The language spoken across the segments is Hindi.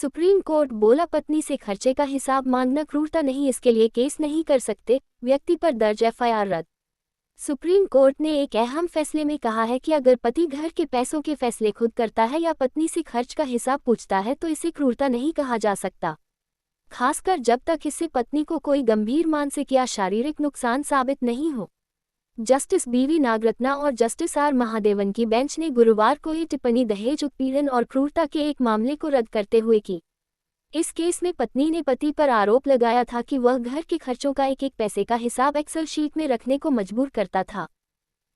सुप्रीम कोर्ट बोला पत्नी से खर्चे का हिसाब मांगना क्रूरता नहीं, इसके लिए केस नहीं कर सकते, व्यक्ति पर दर्ज एफआईआर रद्द। सुप्रीम कोर्ट ने एक अहम फैसले में कहा है कि अगर पति घर के पैसों के फैसले खुद करता है या पत्नी से खर्च का हिसाब पूछता है तो इसे क्रूरता नहीं कहा जा सकता, खासकर जब तक इससे पत्नी को कोई गंभीर मानसिक या शारीरिक नुकसान साबित नहीं हो। जस्टिस बीवी नागरत्ना और जस्टिस आर महादेवन की बेंच ने गुरुवार को ये टिप्पणी दहेज उत्पीड़न और क्रूरता के एक मामले को रद्द करते हुए की। इस केस में पत्नी ने पति पर आरोप लगाया था कि वह घर के खर्चों का एक एक पैसे का हिसाब एक्सेल शीट में रखने को मजबूर करता था।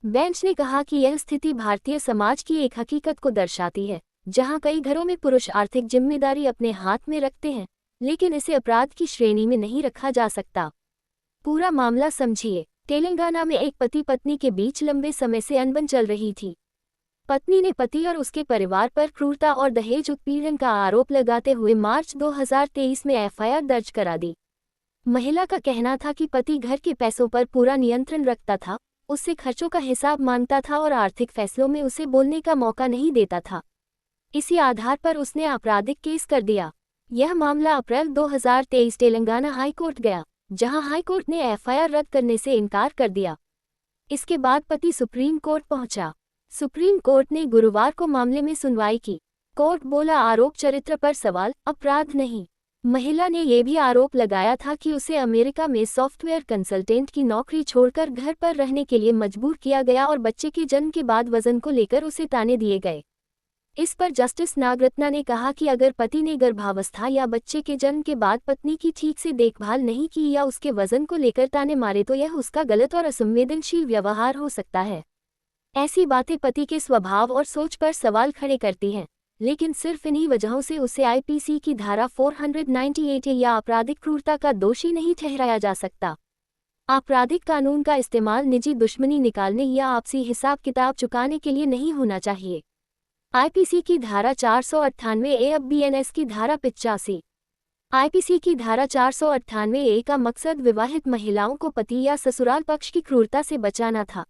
बेंच ने कहा कि यह स्थिति भारतीय समाज की एक हकीकत को दर्शाती है, जहां कई घरों में पुरुष आर्थिक जिम्मेदारी अपने हाथ में रखते हैं, लेकिन इसे अपराध की श्रेणी में नहीं रखा जा सकता। पूरा मामला समझिए। तेलंगाना में एक पति पत्नी के बीच लंबे समय से अनबन चल रही थी। पत्नी ने पति और उसके परिवार पर क्रूरता और दहेज उत्पीड़न का आरोप लगाते हुए मार्च 2023 में एफआईआर दर्ज करा दी। महिला का कहना था कि पति घर के पैसों पर पूरा नियंत्रण रखता था, उससे खर्चों का हिसाब मांगता था और आर्थिक फैसलों में उसे बोलने का मौका नहीं देता था। इसी आधार पर उसने आपराधिक केस कर दिया। यह मामला अप्रैल 2023 तेलंगाना हाईकोर्ट गया, जहां हाईकोर्ट ने एफआईआर रद्द करने से इनकार कर दिया। इसके बाद पति सुप्रीम कोर्ट पहुंचा। सुप्रीम कोर्ट ने गुरुवार को मामले में सुनवाई की। कोर्ट बोला आरोप चरित्र पर सवाल, अपराध नहीं। महिला ने यह भी आरोप लगाया था कि उसे अमेरिका में सॉफ्टवेयर कंसल्टेंट की नौकरी छोड़कर घर पर रहने के लिए मजबूर किया गया और बच्चे के जन्म के बाद वजन को लेकर उसे ताने दिए गए। इस पर जस्टिस नागरत्ना ने कहा कि अगर पति ने गर्भावस्था या बच्चे के जन्म के बाद पत्नी की ठीक से देखभाल नहीं की या उसके वजन को लेकर ताने मारे तो यह उसका गलत और असंवेदनशील व्यवहार हो सकता है। ऐसी बातें पति के स्वभाव और सोच पर सवाल खड़े करती हैं, लेकिन सिर्फ इन्हीं वजहों से उसे आईपीसी की धारा 498 या आपराधिक क्रूरता का दोषी नहीं ठहराया जा सकता। आपराधिक कानून का इस्तेमाल निजी दुश्मनी निकालने या आपसी हिसाब किताब चुकाने के लिए नहीं होना चाहिए। आईपीसी की धारा 498 ए अब बीएनएस की धारा 85। आईपीसी की धारा 498 ए का मकसद विवाहित महिलाओं को पति या ससुराल पक्ष की क्रूरता से बचाना था।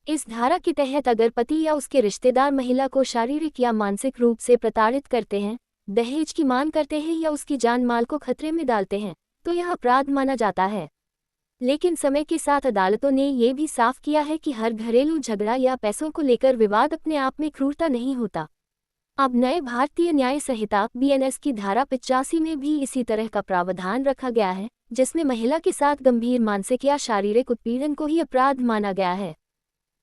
इस धारा के तहत अगर पति या उसके रिश्तेदार महिला को शारीरिक या मानसिक रूप से प्रताड़ित करते हैं, दहेज की मांग करते हैं या उसकी जान माल को खतरे में डालते हैं, तो यह अपराध माना जाता है। लेकिन समय के साथ अदालतों ने ये भी साफ किया है कि हर घरेलू झगड़ा या पैसों को लेकर विवाद अपने आप में क्रूरता नहीं होता। अब नए भारतीय न्याय संहिता बीएनएस की धारा 85 में भी इसी तरह का प्रावधान रखा गया है, जिसमें महिला के साथ गंभीर मानसिक या शारीरिक उत्पीड़न को ही अपराध माना गया है।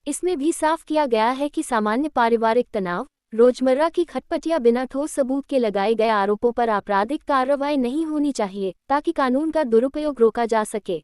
इसमें भी साफ किया गया है कि सामान्य पारिवारिक तनाव, रोजमर्रा की खटपट या बिना ठोस सबूत के लगाए गए आरोपों पर आपराधिक कार्रवाई नहीं होनी चाहिए, ताकि कानून का दुरुपयोग रोका जा सके।